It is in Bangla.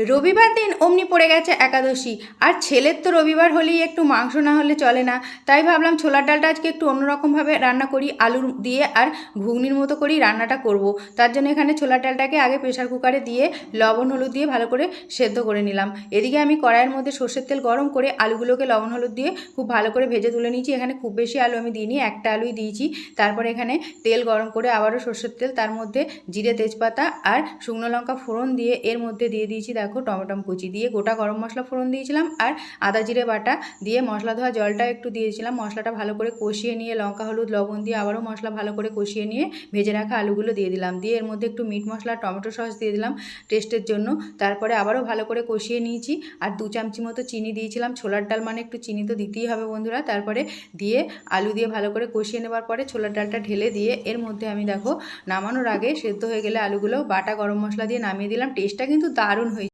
রবিবার দিন অমনি পড়ে গেছে একাদশী। আর ছেলের তো রবিবার হলেই একটু মাংস না হলে চলে না। তাই ভাবলাম ছোলার ডালটা আজকে একটু অন্যরকমভাবে রান্না করি, আলু দিয়ে আর ঘুগনির মতো করেই রান্নাটা করব। তার জন্য এখানে ছোলার ডালটাকে আগে প্রেশার কুকারে দিয়ে লবণ হলুদ দিয়ে ভালো করে সেদ্ধ করে নিলাম। এদিকে আমি কড়াইয়ের মধ্যে সর্ষের তেল গরম করে আলুগুলোকে লবণ হলুদ দিয়ে খুব ভালো করে ভেজে তুলে নিয়েছি। এখানে খুব বেশি আলু আমি দিইনি, একটা আলুই দিয়েছি। তারপরে এখানে তেল গরম করে আবারও সর্ষের তেল, তার মধ্যে জিরে তেজপাতা আর শুকনো লঙ্কা ফোড়ন দিয়ে এর মধ্যে দিয়ে দিয়েছি দেখো টমেটো কুচি, দিয়ে গোটা গরম মশলা ফোড়ন দিয়েছিলাম আর আদা জিরে বাটা দিয়ে মশলা ধোয়া জলটা একটু দিয়েছিলাম। মশলাটা ভালো করে কষিয়ে নিয়ে লঙ্কা হলুদ লবণ দিয়ে আবারও মশলা ভালো করে কষিয়ে নিয়ে ভেজে রাখা আলুগুলো দিয়ে দিলাম। দিয়ে এর মধ্যে একটু মিট মশলা টমেটো সস দিয়ে দিলাম টেস্টের জন্য। তারপরে আবারও ভালো করে কষিয়ে নিয়েছি আর 2 চামচি মতো চিনি দিয়েছিলাম। ছোলার ডাল মানে একটু চিনি তো দিতেই হবে বন্ধুরা। তারপরে দিয়ে আলু দিয়ে ভালো করে কষিয়ে নেবার পরে ছোলার ডালটা ঢেলে দিয়ে এর মধ্যে আমি দেখো নামানোর আগে সেদ্ধ হয়ে গেলে আলুগুলো বাটা গরম মশলা দিয়ে নামিয়ে দিলাম। টেস্টটা কিন্তু দারুণ হয়েছে।